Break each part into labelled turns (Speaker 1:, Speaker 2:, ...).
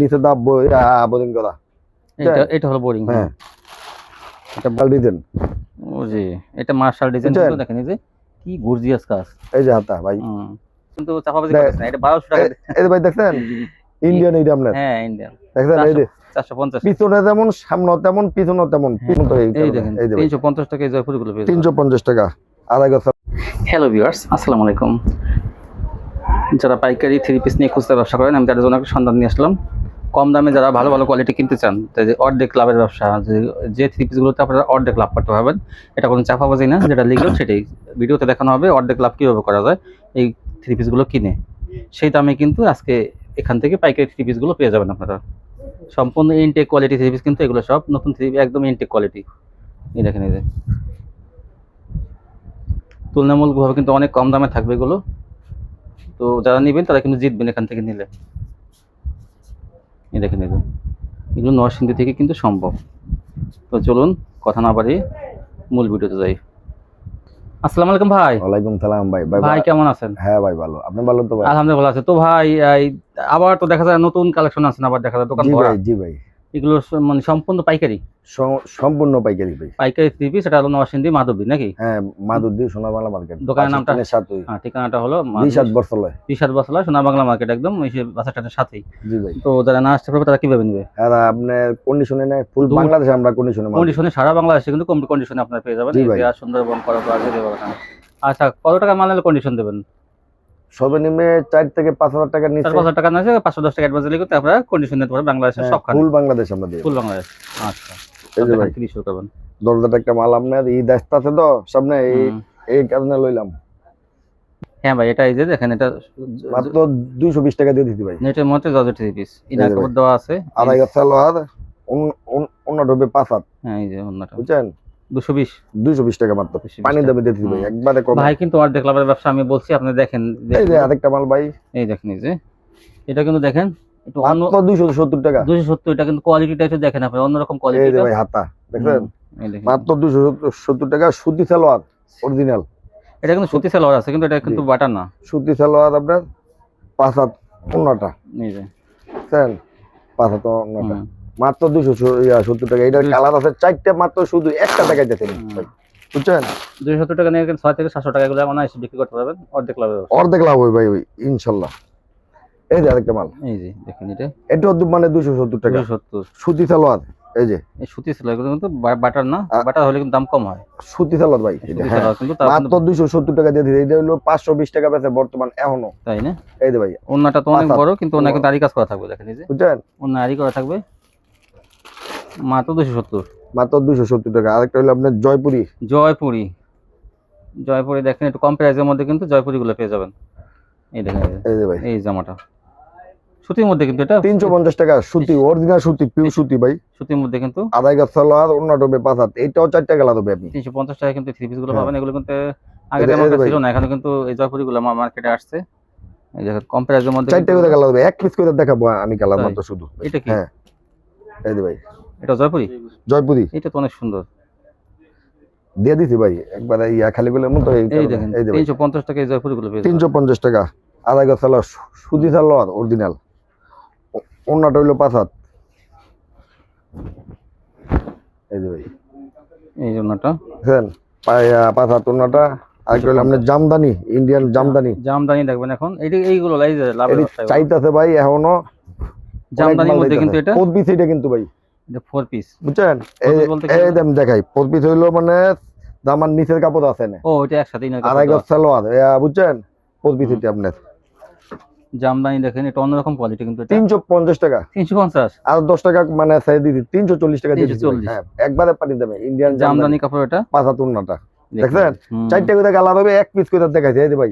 Speaker 1: নিচে দা বোরিং করা।
Speaker 2: এটা হলো বোরিং।
Speaker 1: হ্যাঁ, এটা বাল ডিজাইন।
Speaker 2: ও জি, এটা মার্শাল ডিজাইন কিন্তু দেখেন এই যে কি গর্জিয়াস কাজ।
Speaker 1: এই যে হাতা ভাই,
Speaker 2: কিন্তু চাপাবাজি করতেছ না, এটা 1200 টাকা।
Speaker 1: এই যে ভাই দেখছেন ইন্ডিয়ান এইটা আপনার।
Speaker 2: হ্যাঁ ইন্ডিয়ান
Speaker 1: দেখছেন এই যে
Speaker 2: 450,
Speaker 1: পিছনে যেমন সামনে তেমন পিছনে তেমন।
Speaker 2: এই দেখেন 350 টাকা এই জয়পুরগুলো পেয়ে যাবেন।
Speaker 1: 350 টাকা আড়াই গজ।
Speaker 2: হ্যালো ভিউয়ার্স, আসসালামু আলাইকুম। যারা পাইকারি থ্রি পিস নিয়ে খুচরা ব্যবসা করেন, আমি তাদের জন্য একটা সন্ধান নিয়ে আসলাম। কম দামে যারা ভালো ভালো কোয়ালিটি কিনতে চান, যে অর্ধেক লাভের ব্যবসা, যে থ্রি পিসগুলোতে আপনারা অর্ধেক লাভ করতে পারবেন। এটা কোনো চাপাবাজি না, যেটা লিগাল সেটাই ভিডিওতে দেখানো হবে। অর্ধেক লাভ কীভাবে করা যায় এই থ্রি পিসগুলো কিনে, সেই দামে কিন্তু আজকে এখান থেকে পাইকারি থ্রি পিসগুলো পেয়ে যাবেন আপনারা। সম্পূর্ণ ইনটেক কোয়ালিটি থ্রি পিস, কিন্তু এগুলো সব নতুন থ্রি, একদম ইনটেক কোয়ালিটি। এই দেখেন, এই যে তুলনামূলকভাবে কিন্তু অনেক কম দামে থাকবে এগুলো। তো যারা নেবেন তারা কিন্তু জিতবেন এখান থেকে নিলে। এই দেখেন, এই যে এগুলো নরসিংদী থেকে কিন্তু সম্ভব। তো চলুন কথা না বাড়িয়ে মূল ভিডিওতে যাই। আসসালামু আলাইকুম ভাই।
Speaker 1: ওয়ালাইকুম সালাম ভাই।
Speaker 2: ভাই কেমন আছেন?
Speaker 1: হ্যাঁ ভাই ভালো, আপনি ভালো তো ভাই?
Speaker 2: আলহামদুলিল্লাহ ভালো আছে। তো ভাই আবার তো দেখা যায় নতুন কালেকশন আছে, আবার দেখা যায় দোকান ভরা।
Speaker 1: জি ভাই।
Speaker 2: এগুলো মানে সম্পূর্ণ পাইকারি?
Speaker 1: সম্পূর্ণ পাইকারি ভাই।
Speaker 2: পাইকারি থ্রি পিস। এটা হলো নরসিংদী মাধবী নাকি?
Speaker 1: হ্যাঁ, মাধবদী সোনা বাংলা মার্কেট।
Speaker 2: দোকানের নামটা?
Speaker 1: হ্যাঁ,
Speaker 2: ঠিকানাটা হলো
Speaker 1: রিশাদ বরসলায়।
Speaker 2: রিশাদ বরসলা সোনা বাংলা মার্কেট, একদম বাস স্ট্যান্ডের সাথেই।
Speaker 1: জি ভাই।
Speaker 2: তো যারা না আসতে পারবে তারা কিভাবে নেবে?
Speaker 1: আর আপনার কন্ডিশনে নেয় ফুল বাংলাদেশে, আমরা কন্ডিশনে
Speaker 2: সারা বাংলাদেশে কিন্তু কম কন্ডিশনে আপনারা পেয়ে যাবেন। সুন্দরবন করার আগে দেবেন। আচ্ছা, কত টাকা মাল নিলে কন্ডিশন দেবেন?
Speaker 1: সর্বনিম্ন 4 থেকে 5,000 টাকার নিচে।
Speaker 2: 5,000 টাকা না, 510 টাকা অ্যাডভান্স দিলে কিন্তু আপনারা কন্ডিশন নিতে পারবেন বাংলাদেশের সবখানে।
Speaker 1: ফুল বাংলাদেশ আমরা দিই।
Speaker 2: ফুল বাংলাদেশ। আচ্ছা,
Speaker 1: এই যে ভাই
Speaker 2: কি শুরু করবেন?
Speaker 1: দরজাটা একটা মাল আপনার ঈদ আসতেছে তো সামনে, এই কারণে লইলাম।
Speaker 2: হ্যাঁ ভাই, এটা এই যে দেখেন, এটা
Speaker 1: মাত্র 220 টাকা দিয়ে দিতে ভাই।
Speaker 2: নেটের মধ্যে জর্জেট থ্রি পিস, ইনার কাপড় দেওয়া আছে।
Speaker 1: আড়াই গজ সালোয়ার, অন্য ডবে 5 হাত।
Speaker 2: হ্যাঁ, এই যে অন্যটা
Speaker 1: বুঝছেন,
Speaker 2: 220
Speaker 1: টাকা মাত্র। পানি দামে দিয়ে দিতে ভাই, একবারে কম
Speaker 2: ভাই। কিন্তু অর্ধেক লাভের ব্যবসা আমি বলছি, আপনি দেখেন।
Speaker 1: এই যে আরেকটা মাল ভাই,
Speaker 2: এই দেখেন, এই যে এটা কিন্তু দেখেন একটু অন্য।
Speaker 1: মাত্র 270 টাকা।
Speaker 2: 270। এটা কিন্তু কোয়ালিটিটা একটু দেখেন আপনি, অন্যরকম কোয়ালিটি।
Speaker 1: এই যে ভাই হাতা দেখেন, মাত্র 270 টাকা। সুতি সালোয়ার অরিজিনাল।
Speaker 2: এটা কিন্তু সুতি সালোয়ার আছে, কিন্তু এটা কিন্তু বাটার না।
Speaker 1: সুতি সালোয়ার আপনার 5 হাত অন্যটা।
Speaker 2: এই যে
Speaker 1: দেখেন 5 হাত অন্যটা, মাত্র 270 টাকা। এটার কালার আছে 4টা, মাত্র শুধু একটা টাকায় দিতেন ভাই। বুঝছেন,
Speaker 2: 270 টাকা নিয়ে 6 থেকে 700 টাকা এগুলো অনায়াসে বিক্রি করতে পারবেন। অর্ধেক লাভ হবে।
Speaker 1: অর্ধেক লাভ হবে ভাই ইনশাল্লাহ। এই যে আরেকটা মাল,
Speaker 2: এই যে দেখেন,
Speaker 1: এটা মানে 270 টাকা।
Speaker 2: 270
Speaker 1: সুতি সালোয়ার। এই যে
Speaker 2: এই সুতি সালোয়ার, এগুলো কিন্তু বাটার না। বাটার হলে কিন্তু দাম কম হয়।
Speaker 1: সুতি সালোয়ার ভাই, মাত্র 270 টাকা দিয়ে দিই। এটা হলো 520 টাকা বেচে বর্তমান এখনো,
Speaker 2: তাই না?
Speaker 1: এই যে ভাই
Speaker 2: ওন্নাটা তো অনেক বড়, কিন্তু ওন্না কিন্তু আরি কাজ করা থাকবে। দেখেন, এই যে
Speaker 1: বুঝছেন,
Speaker 2: ওন্না আরি করা থাকবে। মাত্র 270।
Speaker 1: মাত্র 270 টাকা। আরেকটা হলো আপনার জয়পুরি।
Speaker 2: জয়পুরি দেখেন, একটু কম প্রাইসের মধ্যে কিন্তু জয়পুরি গুলো পেয়ে যাবেন। এই দেখেন, এই যে ভাই, এই জামাটা সুতির মধ্যে, কিন্তু এটা
Speaker 1: 350 টাকা। সুতি, অরিজিনাল সুতি, পিওর সুতি ভাই।
Speaker 2: সুতির মধ্যে কিন্তু
Speaker 1: আড়াই গজ সালোয়ার, অন্য ডবে 5 হাত। এটাও 4 টাকা লাগবে আপনি।
Speaker 2: 350 টাকা কিন্তু থ্রি পিস গুলো পাবেন। এগুলো কিন্তু আগে তেমন ছিল না, এখন কিন্তু এই জয়পুরি গুলো মার্কেটে আসছে। এই দেখেন কম প্রাইসের মধ্যে
Speaker 1: 4 টাকা লাগবে। এক পিস করে দেখাবো আমি কালার মাত্র শুধু।
Speaker 2: এটা কি?
Speaker 1: হ্যাঁ, এই যে ভাই
Speaker 2: এটা
Speaker 1: জয়পুরি।
Speaker 2: এটা তো অনেক সুন্দর
Speaker 1: দিয়ে দিছি ভাই একবারে খালি গুলোর মতো।
Speaker 2: এই দেখেন 350 টাকা এই জয়পুরি গুলো পেয়ে যাবেন।
Speaker 1: 350 টাকা আড়াই গজ সালোয়ার, সুতি সালোয়ার অরিজিনাল। অন্যটা হইলো 5 হাত। এই যে ভাই,
Speaker 2: এই জন্যটা
Speaker 1: দেখেন 5 হাত অন্যটা। আরেকটা হলো আপনার জামদানি, ইন্ডিয়ান জামদানি
Speaker 2: দেখবেন এখন। এইগুলো
Speaker 1: চাইতেছে ভাই এখনো
Speaker 2: জামদানির মধ্যে, কিন্তু এটা
Speaker 1: 4 পিস। এটা কিন্তু ভাই
Speaker 2: এটা 4 পিস।
Speaker 1: বুঝছেন, এই দাম দেখাই। 4 পিস হইলো মানে জামার নিচের কাপড় আছে না।
Speaker 2: ও এটা একসাথে
Speaker 1: আড়াই গজ সালোয়ার, বুঝছেন 4 পিস। এটা আপনার
Speaker 2: জামদানি দেখেন, এটা অন্যরকম কোয়ালিটি, কিন্তু
Speaker 1: 350 টাকা।
Speaker 2: 350
Speaker 1: আর 10 টাকা মানে সাইজ দিদি 340 টাকা দিয়ে দিচ্ছি। হ্যাঁ, একবারে পানি দেবে। ইন্ডিয়ান
Speaker 2: জামদানি কাপড়, এটা
Speaker 1: 5 হাত অন্যটা। দেখছেন 4টা করে কালার হবে, এক পিস করে দেখাইছে। এই যে ভাই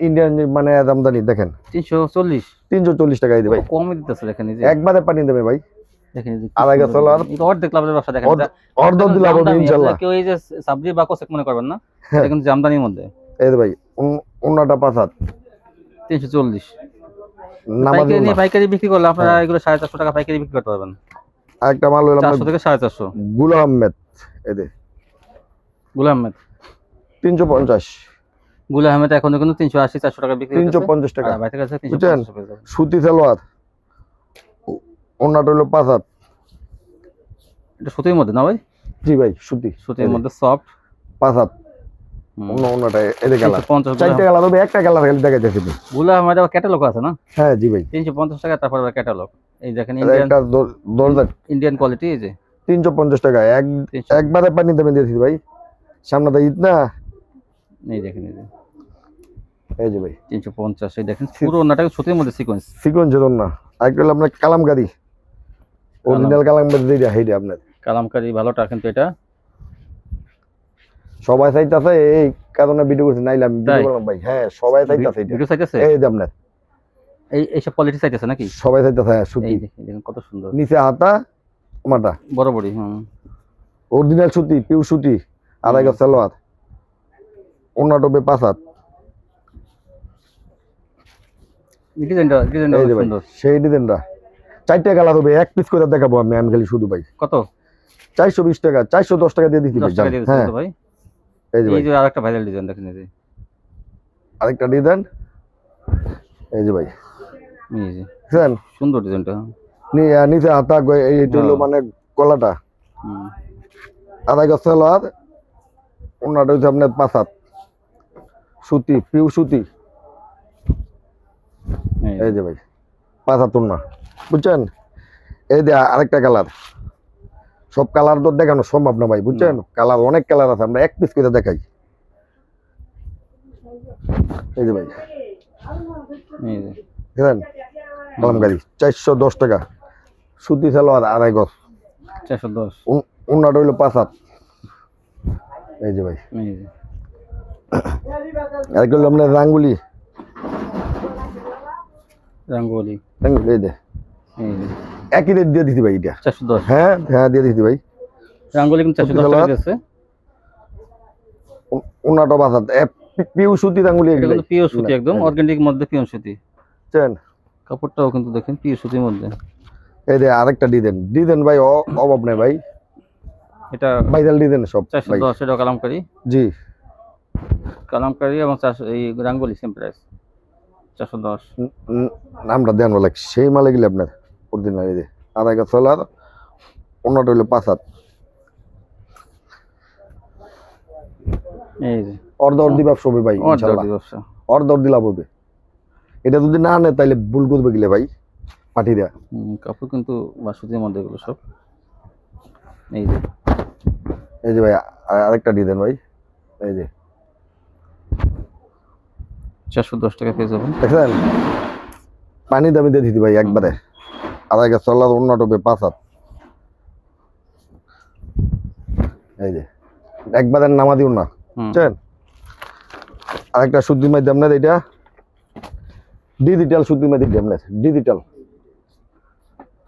Speaker 1: ইন্ডিয়ান মানে জামদানি দেখেন 340 টাকা। এই যে ভাই
Speaker 2: কমই দিতেছে। দেখেন, এই যে
Speaker 1: একবারে পানি দেবে ভাই।
Speaker 2: দেখেন,
Speaker 1: আড়াই গজ সালোয়ার,
Speaker 2: অর্ধেক লাভের ব্যবসা। দেখেন
Speaker 1: অর্ধেক দিলে হবে ইনশাআল্লাহ।
Speaker 2: কেউ এই যে সাবজি বা কোসেক মনে করবেন না, এটা কিন্তু জামদানির মধ্যে।
Speaker 1: এই যে ভাই অন্যটা 5 হাত
Speaker 2: 340।
Speaker 1: নামাজি
Speaker 2: পাইকারি বিক্রি করলে আপনারা এগুলো 450 টাকা পাইকারি বিক্রি করতে পারবেন।
Speaker 1: আরেকটা মাল হলো
Speaker 2: 400 থেকে 450।
Speaker 1: গুলাম আহমেদ। এই যে
Speaker 2: গুলাম আহমেদ
Speaker 1: 350।
Speaker 2: গুলাম আহমেদ এখনো কিন্তু 380 400 টাকা বিক্রি করতেছে।
Speaker 1: 350 টাকা।
Speaker 2: বাইরের কাছে
Speaker 1: বুঝছেন,
Speaker 2: 350 পেয়ে যাবেন।
Speaker 1: সুতি সালোয়ার ওন্নাটা হলো 5 হাত।
Speaker 2: এটা সুতির মধ্যে না ভাই?
Speaker 1: জি ভাই সুতি।
Speaker 2: সুতির মধ্যে সফট
Speaker 1: 5 হাত। ওন্নাটা এদিকে কালার 4টা কালার হবে, একটা কালার খালি দেখাইতেছি।
Speaker 2: গুলা আমাদের ক্যাটালগ আছে না?
Speaker 1: হ্যাঁ জি ভাই
Speaker 2: 350 টাকা, তারপর ক্যাটালগ। এই দেখেন
Speaker 1: একটা দরজা
Speaker 2: ইন্ডিয়ান কোয়ালিটি। এই যে
Speaker 1: 350 টাকা একবারে পানি দামে দিয়েছি ভাই, সামনে তো ঈদ না।
Speaker 2: এই দেখেন
Speaker 1: এই যে ভাই
Speaker 2: 350। এই দেখেন পুরো ওন্নাটা সুতির মধ্যে
Speaker 1: সিকোয়েন্সের ওন্না। আরেকটা হলো আপনার কালামকারী, অরিজিনাল কালামকারী যেটা হেইটা আপনার
Speaker 2: কালামকারী ভালোটা, কিন্তু এটা
Speaker 1: সবাই চাইতাছে, এই কারণে ভিডিও করছি, নাইলাম ভিডিও করলাম ভাই। হ্যাঁ সবাই চাইতাছে এটা,
Speaker 2: ভিডিও চাইতেছে।
Speaker 1: এই যে আপনার
Speaker 2: এইসব কোয়ালিটি চাইতেছে নাকি?
Speaker 1: সবাই চাইতাছে। হ্যাঁ সুতি,
Speaker 2: এই দেখেন কত সুন্দর,
Speaker 1: নিচে হাতা মাটা
Speaker 2: বরাবরই।
Speaker 1: অরিজিনাল সুতি, পিওর সুতি, আড়াই গজ সালোয়ার, ওন্নাটা হবে 5 হাত।
Speaker 2: ডিজাইনটা
Speaker 1: এই যে ভাই
Speaker 2: সুন্দর,
Speaker 1: সেই ডিজাইনটা 4টা কালার হবে, এক পিস করে দেখাবো আমি খালি শুধু ভাই।
Speaker 2: কত?
Speaker 1: 420 টাকা, 410 টাকা দিয়ে দিচ্ছি
Speaker 2: 10 টাকা দিয়ে দিচ্ছেন তো ভাই।
Speaker 1: এই যে ভাই
Speaker 2: এই যে আরেকটা ভাইরাল ডিজাইন দেখেন, এই যে
Speaker 1: আরেকটা ডিজাইন। এই যে ভাই
Speaker 2: এই যে
Speaker 1: দেখেন
Speaker 2: সুন্দর ডিজাইনটা।
Speaker 1: নিচে হাতা, এইটা হলো মানে গলাটা আড়াই গজ সালোয়ার, ওন্নাটা হচ্ছে আপনার 5 হাত সুতি, পিওর সুতি। এই যে ভাই 5 হাত ওন্না, বুঝছেন? এই যে আরেকটা কালার, সব কালার তো দেখানো সম্ভব না ভাই, বুঝছেন? কালার অনেক কালার আছে, আমরা এক পিস করে দেখাই। এই যে ভাই দেখেন কালামকারী 410 টাকা, সুতি সালোয়ার আড়াই গজ
Speaker 2: 410,
Speaker 1: ওন্নাটা হইলো 5 হাত। এই যে ভাই আরেকটা হলো আপনার রাঙ্গুলি, এই যে একই রেট দিয়ে দিছি ভাই এটা
Speaker 2: 410।
Speaker 1: হ্যাঁ হ্যাঁ দিয়ে দিছি ভাই।
Speaker 2: রাঙ্গুলি কিন্তু 410 টাকা দিয়েছে।
Speaker 1: ওন্নাটা 5 হাত, পিওর সুতি রাঙ্গুলি,
Speaker 2: এটা কিন্তু পিওর সুতি, একদম অর্গানিক মধ্যে পিওর সুতি।
Speaker 1: বুঝছেন?
Speaker 2: কাপড়টাও কিন্তু দেখেন পিওর সুতির মধ্যে।
Speaker 1: এই যে আরেকটা ডিজাইন ভাই অভাব নেই ভাই, এটা ভাইরাল ডিজাইন সব।
Speaker 2: 410 এটা কালামকারী।
Speaker 1: জি
Speaker 2: কালামকারী এবং এই রাঙ্গুলি সেম প্রাইস 410।
Speaker 1: নামটা দেন বলে সেই মালে গেলে আপনার অরিজিনাল। এই যে আড়াই গজ সালোয়ার, ওন্নাটা হইলো 5 হাত।
Speaker 2: এই যে
Speaker 1: অর্ধ ব্যবসা হবে ভাই, ইনশাআল্লাহ অর্ধ দিলাম হবে। এটা যদি না নেয় তাহলে ভুল করবে গেলে ভাই পাঠি দেয়া।
Speaker 2: কাপড় কিন্তু বাসুতির মধ্যে এগুলো সব। এই যে
Speaker 1: ভাই আরেকটা ডিজাইন ভাই, এই যে
Speaker 2: 410 টাকা পেয়ে যাবেন।
Speaker 1: দেখেন পানি দামি দিয়ে দিতি ভাই একবারে, আড়াই গজ সালোয়ার, ওন্নাটা হবে 5 হাত। এই যে একবারে নামা দিও না, বুঝছেন? আরেকটা সুতির মধ্যে আপনার এটা ডিজিটাল সুতির মধ্যে আপনার ডিজিটাল,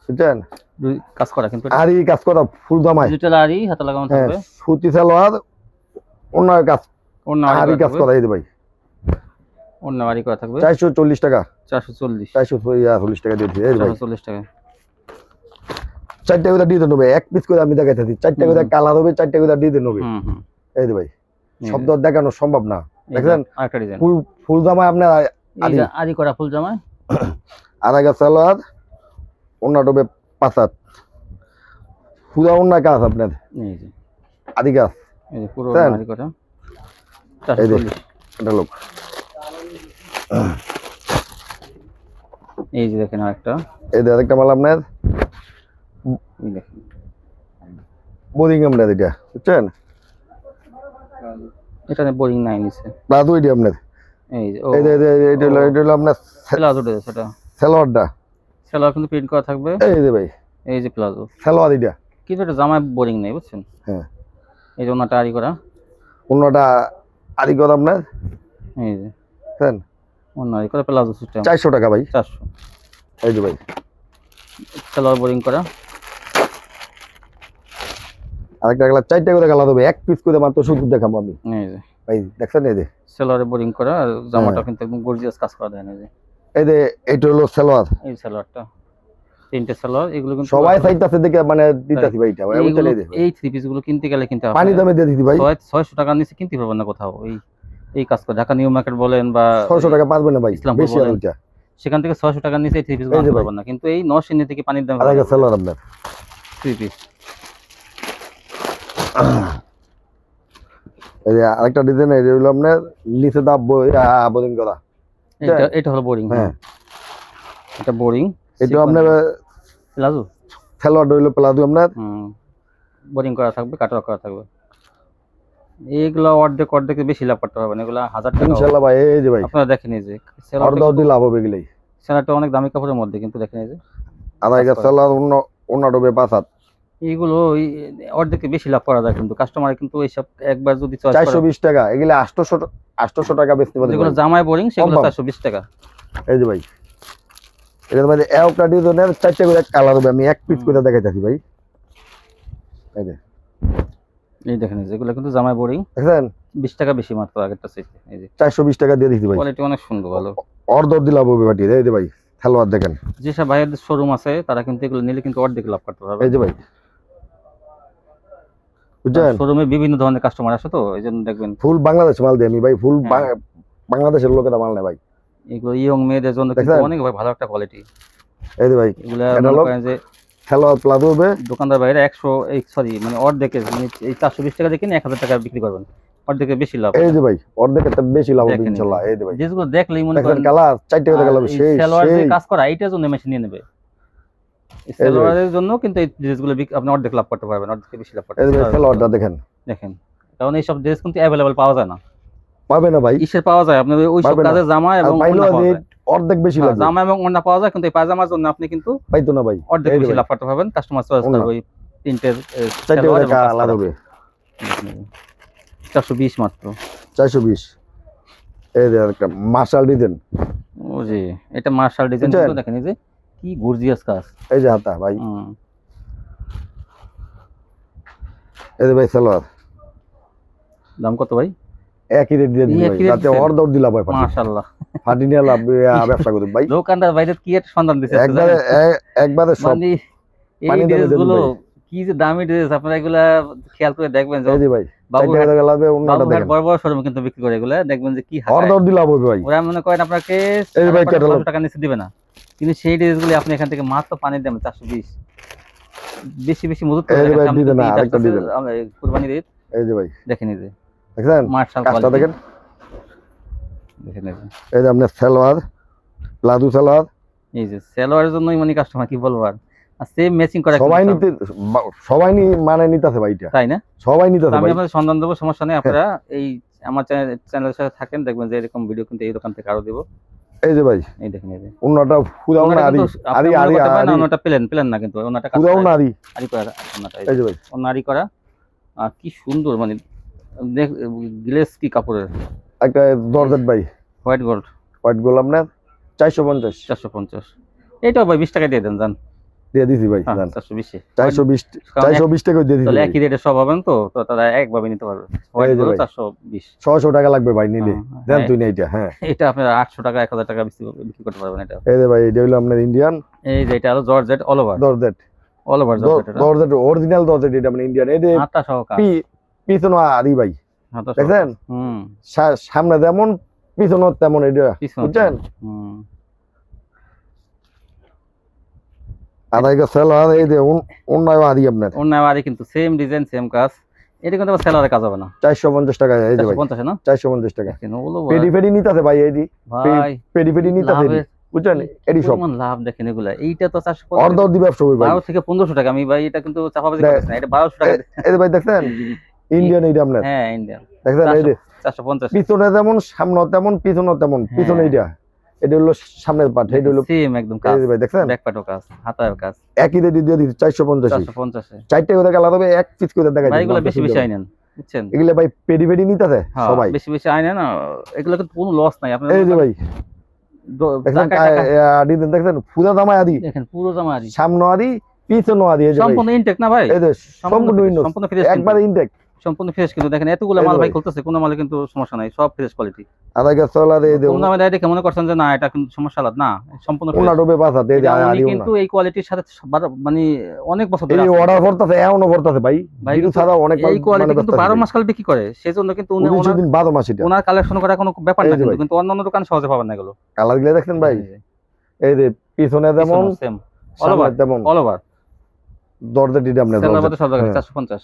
Speaker 1: বুঝছেন?
Speaker 2: কাজ করা কিন্তু
Speaker 1: আরি কাজ করা ফুল দামায়,
Speaker 2: ডিজিটাল আরি হাতে লাগানো থাকবে,
Speaker 1: সুতি সালোয়ার, ওন্নার কাজ, আরি কাজ করা। এই যে ভাই
Speaker 2: ওন্না আরি করা থাকবে
Speaker 1: 440 টাকা,
Speaker 2: 440
Speaker 1: টাকা দিয়ে দিই। এই ভাই
Speaker 2: 440 টাকা।
Speaker 1: 4টা করে ডিজাইন হবে, এক পিস করে আমি দেখাইতেছি। 4টা করে কালার হবে, 4টা করে ডিজাইন হবে। এই যে ভাই শব্দ দেখানো সম্ভব না। দেখেন
Speaker 2: আরেকটা ডিজাইন
Speaker 1: ফুল জামায় আপনার
Speaker 2: আরি করা ফুল জামায়,
Speaker 1: আড়াই গজ সালোয়ার, ওন্নাটা হবে 5 হাত, পুরো ওন্না কাজ আপনার।
Speaker 2: এই যে
Speaker 1: আদি কাজ,
Speaker 2: এই যে পুরো আরি করা 440।
Speaker 1: এটা লোক
Speaker 2: এই যে দেখেন আরেকটা,
Speaker 1: এই যে আরেকটা মাল আপনার
Speaker 2: এই দেখেন
Speaker 1: বোরিং আমরা এটা, বুঝছেন?
Speaker 2: এটা বোরিং নাই নিচে
Speaker 1: দাদু এটি আপনার।
Speaker 2: এই যে
Speaker 1: এটা হলো আপনার
Speaker 2: প্লাজো ড্রেস, এটা
Speaker 1: সালোয়ারটা,
Speaker 2: সালোয়ার কিন্তু প্রিন্ট করা থাকবে।
Speaker 1: এই যে ভাই
Speaker 2: এই যে প্লাজো
Speaker 1: সালোয়ার এটা,
Speaker 2: কিন্তু এটা জামায় বোরিং নাই, বুঝছেন?
Speaker 1: হ্যাঁ
Speaker 2: এই যে ওন্নাটা আরি করা,
Speaker 1: ওন্নাটা আরি করা আপনার।
Speaker 2: এই যে
Speaker 1: বুঝছেন?
Speaker 2: ওন্না আরি করা প্লাজো সিস্টেম
Speaker 1: 400 টাকা ভাই,
Speaker 2: 400।
Speaker 1: এই যে ভাই
Speaker 2: সালোয়ার বোরিং করা।
Speaker 1: আরেকটা কালার, 4টা করে কালার হবে, এক পিস করে মাত্র শুধু দেখাবো আমি।
Speaker 2: এই যে
Speaker 1: ভাই দেখছেন? এই যে
Speaker 2: সালোয়ারে বোরিং করা, আর জামাটা কিন্তু একদম গর্জিয়াস কাজ করা দেন।
Speaker 1: এই যে এইটা হলো সালোয়ার,
Speaker 2: এই সালোয়ারটা 3টে সালোয়ার, এগুলো কিন্তু
Speaker 1: সবাই চাইতাছে দেখে মানে দিতাছি ভাই। এটা ভাই
Speaker 2: এই থ্রি পিস গুলো কিনতে গেলে কিন্তু
Speaker 1: পানি দামে দিয়ে দিছি ভাই,
Speaker 2: 600 টাকার নিচে কিনতে পারবেন না কোথাও। এই কাজ করে ঢাকা নিউ মার্কেট বলেন বা
Speaker 1: 600 টাকা পারবে না ভাই, বেশি আর ওইটা
Speaker 2: সেখান থেকে 600 টাকার নিচে থ্রি পিস
Speaker 1: এই যে
Speaker 2: বানাতে
Speaker 1: ভাই।
Speaker 2: পারবেন না, কিন্তু এই 900 নিচে কি পানির দাম
Speaker 1: আড়াই গজ সালোয়ার আপনার।
Speaker 2: Three piece.
Speaker 1: এই যে আরেকটা ডিজাইন, এই যে হলো আপনার নিচে দাব বোরিং করা।
Speaker 2: এটা হলো বোরিং।
Speaker 1: হ্যাঁ,
Speaker 2: এটা বোরিং।
Speaker 1: এটা আপনার
Speaker 2: প্লাজো
Speaker 1: সালোয়ার হইলো প্লাজো আপনার।
Speaker 2: বোরিং করা থাকবে, কাটওয়ার্ক করা থাকবে। এইগুলো অর্ধেক অর্ধেক বেশি লাভ করতে পারবেন, এগুলো 1000 টাকা
Speaker 1: ইনশাআল্লাহ ভাই। এই যে ভাই
Speaker 2: আপনারা দেখেন, এই যে
Speaker 1: অর্ধ লাভ হবে এগুলাই।
Speaker 2: সেলারটা অনেক দামি কাপড়ের মধ্যে, কিন্তু দেখেন এই যে
Speaker 1: আড়াই গজ সালোয়ার, অন্য ডবে 5 হাত।
Speaker 2: এইগুলো অর্ধেক বেশি লাভ করা যায়, কিন্তু কাস্টমার কিন্তু এইসব একবার যদি চয়েস করে।
Speaker 1: 420 টাকা এগুলা 800 টাকা বেচতে পারবেন।
Speaker 2: যেগুলো জামায় বোরিং সেগুলো
Speaker 1: কম দাম।
Speaker 2: 420 টাকা।
Speaker 1: এই যে ভাই এটার মধ্যে একটা ডিজাইনের 4টা করে কালার হবে, আমি এক পিস করে দেখাইতাছি ভাই। এই যে
Speaker 2: এই দেখেন, যেগুলো কিন্তু জামায় বোরিং,
Speaker 1: দেখেন
Speaker 2: 20 টাকা বেশি মাত্র আগেরটা চাইতে। এই যে
Speaker 1: 420 টাকা দিয়ে দিছি ভাই।
Speaker 2: কোয়ালিটি অনেক সুন্দর, ভালো।
Speaker 1: অর্ধ দিলাম হবে বাটি। এই যে ভাই সালোয়ার দেখেন।
Speaker 2: যেসব ভাইয়ের শোরুম আছে তারা কিন্তু এগুলো নিলে কিন্তু অর্ধেক লাভ করতে পারবে।
Speaker 1: এই যে ভাই বুঝছেন,
Speaker 2: শোরুমে বিভিন্ন ধরনের কাস্টমার আসে, তো এই জন্য দেখবেন
Speaker 1: ফুল বাংলাদেশ মাল দিই আমি ভাই, ফুল
Speaker 2: হ্যাঁ।
Speaker 1: বাংলাদেশের লোকেরা মাল নেয় ভাই।
Speaker 2: এগুলো ইয়ং মেয়েদের জন্য কিন্তু
Speaker 1: দেখছেন?
Speaker 2: অনেক ভালো একটা কোয়ালিটি।
Speaker 1: এই যে ভাই
Speaker 2: এগুলা
Speaker 1: এটা
Speaker 2: মনে
Speaker 1: হলো
Speaker 2: করেন যে
Speaker 1: সালোয়ার প্লাজো হবে।
Speaker 2: দোকানদার বাইরে 100 মানে অর্ধেকের, মানে এই 420 টাকা দিয়ে কিনে 1000 টাকা বিক্রি করবেন, অর্ধেকের বেশি লাভ।
Speaker 1: এই যে ভাই অর্ধেকের তো বেশি লাভ হবে
Speaker 2: দেখেন,
Speaker 1: ইনশাআল্লাহ। এই যে ভাই
Speaker 2: যেগুলো দেখলেই মনে
Speaker 1: দেখেন
Speaker 2: করেন
Speaker 1: কালার 4টা করে কালার হবে। সেই
Speaker 2: সেলোয়ার যে
Speaker 1: সেই
Speaker 2: কাজ করা এইটার জন্য মেশিন নিয়ে নেবে। সেলোয়ারের জন্য কিন্তু এই ড্রেসগুলো আপনি অর্ধেক লাভ করতে পারবেন, অর্ধেক বেশি লাভ করতে
Speaker 1: এই যে ভাই
Speaker 2: পারবেন।
Speaker 1: সালোয়ারটা দেখেন।
Speaker 2: দেখেন, কারণ এইসব ড্রেস কিন্তু অ্যাভেলেবল পাওয়া যায় না।
Speaker 1: পাবে না ভাই,
Speaker 2: ইসের পাওয়া যায় আপনার ওই সব
Speaker 1: পাবে না।
Speaker 2: কাজে জামা
Speaker 1: আর
Speaker 2: এবং
Speaker 1: পাইলেও
Speaker 2: ওড়না পাওয়া
Speaker 1: যে
Speaker 2: যায়।
Speaker 1: অর্ধেক বেশি
Speaker 2: হ্যাঁ,
Speaker 1: লাগবে।
Speaker 2: জামা এবং ওড়না পাওয়া যায়, কিন্তু এই পায়জামার জন্য আপনি কিন্তু
Speaker 1: পাইতো না ভাই।
Speaker 2: অর্ধেক
Speaker 1: এই যে
Speaker 2: বেশি
Speaker 1: ভাই
Speaker 2: লাভ করতে পারবেন। কাস্টমার চয়েস
Speaker 1: ওড়না।
Speaker 2: করবে ওই তিনটের
Speaker 1: 4টা
Speaker 2: সালোয়ার
Speaker 1: করে
Speaker 2: এবং কাজ
Speaker 1: কালার
Speaker 2: করা।
Speaker 1: হবে।
Speaker 2: 420 মাত্র।
Speaker 1: 420। এই যে একটা মার্শাল ডিজাইন।
Speaker 2: ও জি, এটা মার্শাল ডিজাইন
Speaker 1: বুঝছেন?
Speaker 2: কিন্তু দেখেন এই যে কি গর্জিয়াস কাজ।
Speaker 1: এই যে হাতা ভাই।
Speaker 2: হুম।
Speaker 1: এই যে ভাই সালোয়ার
Speaker 2: দাম কত ভাই?
Speaker 1: একই রেট দিয়ে দিই
Speaker 2: এই
Speaker 1: ভাই,
Speaker 2: একই rate
Speaker 1: যাতে
Speaker 2: দিছেন?
Speaker 1: অর্ধ দিলা ভাই ফাটি।
Speaker 2: মাশাআল্লাহ।
Speaker 1: ফাটি নিয়ে লাভ ব্যবসা করি ভাই।
Speaker 2: দোকানদার বাইরে কি একটা সন্ধান দিছে আজকে
Speaker 1: একবারে
Speaker 2: জানেন?
Speaker 1: একবারে সব
Speaker 2: মানে এই
Speaker 1: পানি দামে দেন
Speaker 2: ড্রেসগুলো
Speaker 1: ভাই।
Speaker 2: কি যে দামি ড্রেস, আপনারা এগুলা খেয়াল করে দেখবেন যে
Speaker 1: এই যে ভাই
Speaker 2: বাবুঘাট
Speaker 1: 4টা করে লাগবে, অন্যটা
Speaker 2: বাবুঘাট
Speaker 1: দেখেন
Speaker 2: বড় বড় শোরুমে কিন্তু বিক্রি করে এগুলা, দেখবেন যে কি
Speaker 1: অর্ধ
Speaker 2: হাতায়।
Speaker 1: দিলা হবে ভাই।
Speaker 2: ওরা মনে করেন আপনাকে
Speaker 1: এই যে ভাই
Speaker 2: 500
Speaker 1: ক্যাটালগ।
Speaker 2: টাকা নিচে দিবে না, কিন্তু সেই ড্রেসগুলি আপনি এখান থেকে মাত্র পানির দামে 420। বেশি বেশি মজুত করে
Speaker 1: এই যে
Speaker 2: দেখেন,
Speaker 1: ভাই
Speaker 2: সামনে
Speaker 1: ডিজাইন,
Speaker 2: তো ঈদ
Speaker 1: আরেকটা
Speaker 2: আসতেছে,
Speaker 1: ডিজাইন।
Speaker 2: আমরা কুরবানির ঈদ।
Speaker 1: এই যে ভাই
Speaker 2: দেখেন এই যে
Speaker 1: দেখেন
Speaker 2: মার্শাল
Speaker 1: কাজটা
Speaker 2: কোয়ালিটি,
Speaker 1: দেখেন।
Speaker 2: দেখেন এই যে।
Speaker 1: এই যে আপনার সালোয়ার প্লাজো সালোয়ার
Speaker 2: এই যে সেলোয়ারের জন্যই মানে কাস্টমার কি বলবো আর সেম ম্যাচিং করা
Speaker 1: সবাই
Speaker 2: কিন্তু
Speaker 1: নিতে, সবাই মানে নিতেছে ভাই এটা,
Speaker 2: তাই না?
Speaker 1: সবাই নিতেছে
Speaker 2: আমি
Speaker 1: ভাই।
Speaker 2: আপনাদের সন্ধান দেবো, সমস্যা নেই। আপনারা এই আমার চ্যানেলের সাথে থাকেন, দেখবেন যে এরকম ভিডিও কিন্তু এই দোকান থেকে আরো দেবো।
Speaker 1: এই যে ভাই
Speaker 2: এই দেখেন এই যে
Speaker 1: অন্যটা ফুরাও না, আরি আরি আরি আরি
Speaker 2: ওনাটা প্লেন না, কিন্তু ওনাটা
Speaker 1: ফুরাও না, আরি।
Speaker 2: আরি করা ওনাটা,
Speaker 1: এই যে ভাই
Speaker 2: ওনা আরি করা। আর কি সুন্দর, মানে দেখ গ্লেস কি কাপড়ের,
Speaker 1: একটা জর্জেট ভাই,
Speaker 2: হোয়াইট গোল্ড।
Speaker 1: হোয়াইট গোল আপনার 450
Speaker 2: 450। এইটাও ভাই 20 টাকা দিয়ে দেন, জান।
Speaker 1: দিয়ে দিছি ভাই।
Speaker 2: হ্যাঁ,
Speaker 1: জান
Speaker 2: 420।
Speaker 1: 420 টাকা দিয়ে দিছি
Speaker 2: তাহলে
Speaker 1: ভাই।
Speaker 2: একই রেটে সব হবেন, তো তো তারা একভাবে নিতে পারবে। হোয়াইট
Speaker 1: এই যে
Speaker 2: গোল্ড
Speaker 1: ভাই।
Speaker 2: 420।
Speaker 1: 600 টাকা লাগবে ভাই নিলে।
Speaker 2: হ্যাঁ,
Speaker 1: দেন
Speaker 2: হ্যাঁ।
Speaker 1: তুই না এটা। হ্যাঁ
Speaker 2: এটা আপনারা 800 টাকা 1000 টাকা বিক্রি করতে পারবেন এটা।
Speaker 1: এই যে ভাই এটা হলো আপনার ইন্ডিয়ান
Speaker 2: এই যে এটা হলো georgette all over,
Speaker 1: georgette.
Speaker 2: All over georgette. এটা
Speaker 1: জর্জেট অরিজিনাল জর্জেট, এটা মানে ইন্ডিয়ান। এই যে
Speaker 2: হাতা সহ কাজ,
Speaker 1: পিছনে আরি ভাই
Speaker 2: হাতা সহ।
Speaker 1: দেখেন,
Speaker 2: হুম,
Speaker 1: সামনে যেমন পিছনে তেমন, এটা
Speaker 2: পিছনে।
Speaker 1: বুঝছেন।
Speaker 2: হুম,
Speaker 1: আড়াই গজ সালোয়ার। এই যে অন্যায় আরি আপনার
Speaker 2: অন্য আরে কিন্তু সেম ডিজাইন সেম কাজ। এটা কিন্তু আবার সেলারে কাজ হবে না।
Speaker 1: 450 টাকা। এই যে ভাই
Speaker 2: 450 না?
Speaker 1: 450 টাকা।
Speaker 2: দেখেন ওগুলো
Speaker 1: পেডি ফেডি নিতেছে ভাই, এই যে
Speaker 2: ভাই
Speaker 1: পেডি ফেডি নিতেছে,
Speaker 2: লাভের
Speaker 1: বুঝছেন। এডি সব
Speaker 2: পরিমাণ লাভ দেখেন এগুলা। এইটা তো 450,
Speaker 1: অর্ধ দি ব্যবসা হবে ভাই।
Speaker 2: 12 থেকে 1500 টাকা। আমি ভাই এটা কিন্তু চাপাবাজি
Speaker 1: দেখ,
Speaker 2: করতেছি না, এটা 1200 টাকা।
Speaker 1: এই যে ভাই দেখছেন ইন্ডিয়ান এইটা আপনার
Speaker 2: হ্যাঁ, ইন্ডিয়ান।
Speaker 1: দেখছেন। এই যে
Speaker 2: 450
Speaker 1: পিছনে যেমন সামনে তেমন, পিছনে তেমন। পিছনে এইটা, এটা হলো সামনের পাট, এটা হলো
Speaker 2: সেম একদম
Speaker 1: এই
Speaker 2: কাজ,
Speaker 1: যে ভাই দেখছেন
Speaker 2: ব্যাক পাটও কাজ, হাতার কাজ।
Speaker 1: একই রেটে দিয়ে দিচ্ছি 450।
Speaker 2: 450 এ
Speaker 1: 4টা করে কালার হবে, এক পিস করে দেখা
Speaker 2: ভাই
Speaker 1: যায়।
Speaker 2: এগুলো বেশি বেশি আইনেন, বুঝছেন?
Speaker 1: এগুলো ভাই পেডি ফেডি নিতেছে
Speaker 2: হ্যাঁ,
Speaker 1: সবাই।
Speaker 2: বেশি বেশি আইনেন না, এগুলো কিন্তু কোনো লস নাই আপনার।
Speaker 1: এই যে ভাই দেখছেন ডিজাইন দেখছেন, পুরো দামায় আদি,
Speaker 2: দেখেন পুরো জামা আরি,
Speaker 1: সামনে আদি পিছনে আদি। এই যে ভাই
Speaker 2: সম্পূর্ণ ইনটেক না ভাই?
Speaker 1: এই যে সম্পূর্ণ ইন্ডো,
Speaker 2: সম্পূর্ণ ফ্রেশ,
Speaker 1: একবার ইনটেক,
Speaker 2: সম্পূর্ণ ফ্রেশ। কিন্তু দেখেন এতগুলো
Speaker 1: এই যে
Speaker 2: মাল ভাই
Speaker 1: ভাই।
Speaker 2: খুলতেছে, কোনো মালে কিন্তু সমস্যা নাই, সব ফ্রেশ কোয়ালিটি।
Speaker 1: আড়াই গজ সালোয়ার। এই যে
Speaker 2: কোন দামে দেয় দেখে মনে করছেন যে না এটা কিন্তু সমস্যা না, সম্পূর্ণ
Speaker 1: ওনা
Speaker 2: fresh।
Speaker 1: ডবে পাঁচাত। এই যে
Speaker 2: এটা উনি
Speaker 1: আদি ওনা,
Speaker 2: কিন্তু এই কোয়ালিটির সাথে মানে অনেক বছর
Speaker 1: এই
Speaker 2: ধরে আছে।
Speaker 1: অর্ডার করতেছে, এমন করতেছে ভাই।
Speaker 2: ভাই
Speaker 1: ভিডিও
Speaker 2: কিন্তু
Speaker 1: ছাড়া অনেক
Speaker 2: এই কোয়ালিটি কিন্তু 12
Speaker 1: মাস
Speaker 2: মাস কাল বিক্রি করে, সেজন্য কিন্তু উনি
Speaker 1: 19 দিন 12 মাস। এটা
Speaker 2: ওনার কালেকশন করা কোনো ব্যাপার
Speaker 1: এই
Speaker 2: না,
Speaker 1: যে
Speaker 2: কিন্তু
Speaker 1: ভাই।
Speaker 2: কিন্তু অন্যান্য দোকান সহজে পাবেন না এগুলো।
Speaker 1: কালার গুলো দেখছেন ভাই, এই যে পিছনে যেমন
Speaker 2: সেম অল ওভার,
Speaker 1: তেমন
Speaker 2: অল ওভার
Speaker 1: জর্জেট এটা আপনার
Speaker 2: সেলার মধ্যে সব জায়গায়
Speaker 1: হ্যাঁ।
Speaker 2: 450।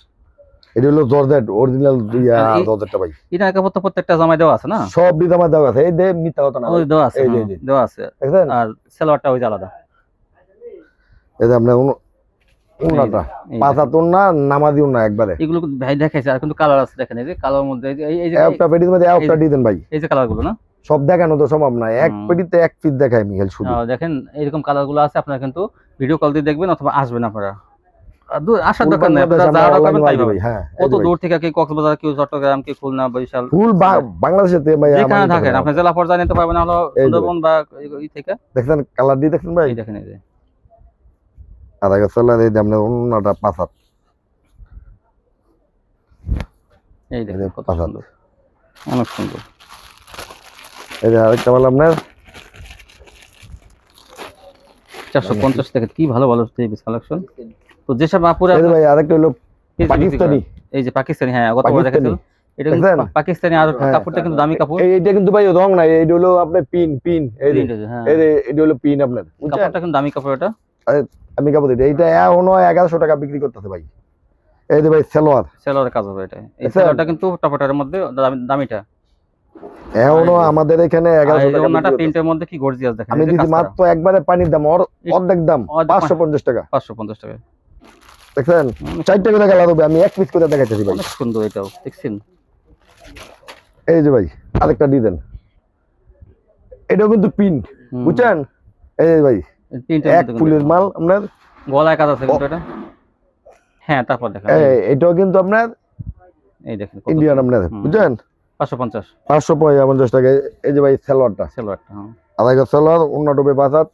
Speaker 1: এটা হলো জর্জেট অরিজিনাল
Speaker 2: এই-
Speaker 1: জর্জেটটা ভাই
Speaker 2: এটা কাপড় তো প্রত্যেকটা জামায় দেওয়া আছে না?
Speaker 1: সব ডিজাইন দেওয়া আছে এই যে মিথ্যা কথা না
Speaker 2: ওই
Speaker 1: ভাই।
Speaker 2: দেওয়া আছে,
Speaker 1: এই যে
Speaker 2: হ্যাঁ, দেওয়া আছে।
Speaker 1: দেখছেন
Speaker 2: আর সেলোয়ারটা ওই যে আলাদা।
Speaker 1: এই যে আপনার উন্নাটা
Speaker 2: এই যে,
Speaker 1: পাঁচা তোর না নামাজি উন্না একবারে
Speaker 2: এগুলো কিন্তু ভাই দেখাইছে, আর কিন্তু কালার আছে দেখেন, এই যে কালার মধ্যে এই যে
Speaker 1: একটা পেটির মধ্যে একটা ডিজাইন ভাই
Speaker 2: এই যে কালার গুলো না,
Speaker 1: সব দেখানো তো সম্ভব না এক
Speaker 2: হুম।
Speaker 1: পেটিতে এক পিস দেখায় আমি শুধু
Speaker 2: দেখেন এরকম কালার গুলো আছে, আপনারা কিন্তু ভিডিও কল দিয়ে দেখবেন অথবা আসবেন আপনারা। আর আসার
Speaker 1: ফুল
Speaker 2: দরকার নেই,
Speaker 1: বাংলাদেশ
Speaker 2: আপনারা
Speaker 1: আমরা
Speaker 2: যা
Speaker 1: online
Speaker 2: করবেন তাই
Speaker 1: মাল দিই
Speaker 2: পাবেন।
Speaker 1: ভাই, হ্যাঁ এই
Speaker 2: কত
Speaker 1: যে ভাই।
Speaker 2: দূর থেকে, কেউ কক্সবাজার, কেউ চট্টগ্রাম, কেউ খুলনা, বরিশাল,
Speaker 1: ফুল বাংলাদেশের থেকে ভাই
Speaker 2: যেখানে
Speaker 1: আমার
Speaker 2: থাকেন আপনি জেলা পর্যায়ে নিতে পারবেন, হলো
Speaker 1: এই যে
Speaker 2: সুন্দরবন বা ই থেকে।
Speaker 1: দেখছেন কালার দিয়ে দেখছেন ভাই
Speaker 2: এই দেখেন, এই যে
Speaker 1: আধা গাছ চালা এই যে আপনার উন্নাটা পাঁচাত
Speaker 2: এই দেখেন
Speaker 1: এই যে
Speaker 2: কত
Speaker 1: পাঁচ হাত।
Speaker 2: সুন্দর, অনেক সুন্দর।
Speaker 1: এই যে আরেকটা মাল আপনার
Speaker 2: 450 থেকে কি ভালো ভালো থ্রি পিস কালেকশন। তো যেসব আপুরা
Speaker 1: এই যে ভাই আরেকটা হলো পাকিস্তানি
Speaker 2: এই যে পাকিস্তানি, হ্যাঁ গতবার
Speaker 1: পাকিস্তানি।
Speaker 2: দেখাচ্ছিল, এটা কিন্তু
Speaker 1: দেখছেন?
Speaker 2: পাকিস্তানি, আর
Speaker 1: হ্যাঁ।
Speaker 2: কাপড়টা কিন্তু দামি কাপড়।
Speaker 1: এইটা কিন্তু ভাই রং নাই এইটা হলো আপনার পিন পিন এই যে
Speaker 2: Print আছে, হ্যাঁ
Speaker 1: এই যে এটা হলো পিন আপনার বুঝছেন
Speaker 2: কাপড়টা কিন্তু দামি কাপড় এটা।
Speaker 1: আমি কাপড় দিই এইটা এখনো 1100 টাকা বিক্রি করতেছে ভাই এই যে ভাই সালোয়ার
Speaker 2: সেলোয়ারের কাজ হবে এটা, এই
Speaker 1: দেখছেন?
Speaker 2: সেলোয়ারটা কিন্তু টপটারের মধ্যে দামিটা।
Speaker 1: এখনো আমাদের এখানে
Speaker 2: আর
Speaker 1: 1100
Speaker 2: এই
Speaker 1: টাকা
Speaker 2: ওনাটা
Speaker 1: বিক্রি করতেছে।
Speaker 2: প্রিন্টের মধ্যে কি গর্জিয়াস দেখেন,
Speaker 1: আমি
Speaker 2: এই যে
Speaker 1: দিদি
Speaker 2: কাজ করা।
Speaker 1: মাত্র একবারে পানির দাম অর্ধেক দাম
Speaker 2: অর্ধেক
Speaker 1: 550 টাকা
Speaker 2: 550 টাকা।
Speaker 1: দেখছেন 4টা করে কালার হবে আমি এক পিস করে দেখাইতেছি ভাই
Speaker 2: অনেক সুন্দর এটাও, দেখছেন?
Speaker 1: এই যে ভাই আরেকটা ডিজাইন এটাও কিন্তু পিন
Speaker 2: হুম।
Speaker 1: বুঝছেন এই যে ভাই
Speaker 2: প্রিন্টের
Speaker 1: এক
Speaker 2: মধ্যে
Speaker 1: ফুলের মাল আপনার
Speaker 2: গলায় কাজ আছে কিন্তু এটা। হ্যাঁ তারপর দেখেন,
Speaker 1: এটাও কিন্তু আপনার
Speaker 2: এই দেখেন কত
Speaker 1: ইন্ডিয়ান
Speaker 2: সুন্দর।
Speaker 1: আপনার
Speaker 2: হুম।
Speaker 1: বুঝছেন
Speaker 2: 550
Speaker 1: 550 টাকা এই যে ভাই সালোয়ারটা
Speaker 2: সেলোয়ারটা, হ্যাঁ।
Speaker 1: আধা গাছ সালোয়ার অন্য ডুবে পাঁচাত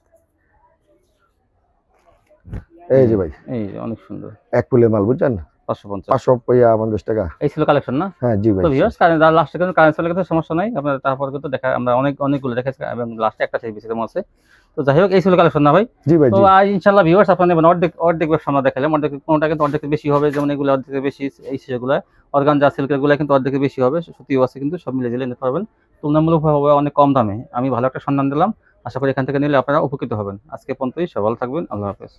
Speaker 1: এই যে ভাই
Speaker 2: এই যে অনেক সুন্দর,
Speaker 1: এক ফুলের মাল বুঝছেন
Speaker 2: 550।
Speaker 1: 550 টাকা
Speaker 2: এই ছিল কালেকশন না?
Speaker 1: হ্যাঁ জি ভাই
Speaker 2: তো ভিউয়ার্স কারেন্ট লাস্টে কিন্তু কারেন্ট চলে গেছে, সমস্যা নাই, আপনার তারপর কিন্তু দেখা আমরা অনেকগুলো দেখাচ্ছি এবং লাস্টে একটা সেই বিষয় আছে। তো যাই হোক এই ছিল কালেকশন না ভাই?
Speaker 1: জি ভাই
Speaker 2: তো
Speaker 1: জি
Speaker 2: ইনশাআল্লাহ ভিউয়ার্স আপনারা নেবেন অর্ধেক ব্যবসা আমরা দেখালাম, অর্ধেক কোনটা কিন্তু অর্ধেক বেশি হবে, যেমন এগুলো অর্ধেক বেশি, এই সেগুলো অর্গানজা সিল্কের গুলো কিন্তু অর্ধেক বেশি হবে, সুতিও আছে, কিন্তু সব মিলে জিলে নিতে পারবেন তুলনামূলক হবে অনেক কম দামে। আমি ভালো একটা সন্ধান দিলাম, আশা করি এখান থেকে নিলে আপনারা উপকৃত হবেন। আজকে পর্যন্তই, সবাই ভালো থাকবেন, আল্লাহ হাফেজ।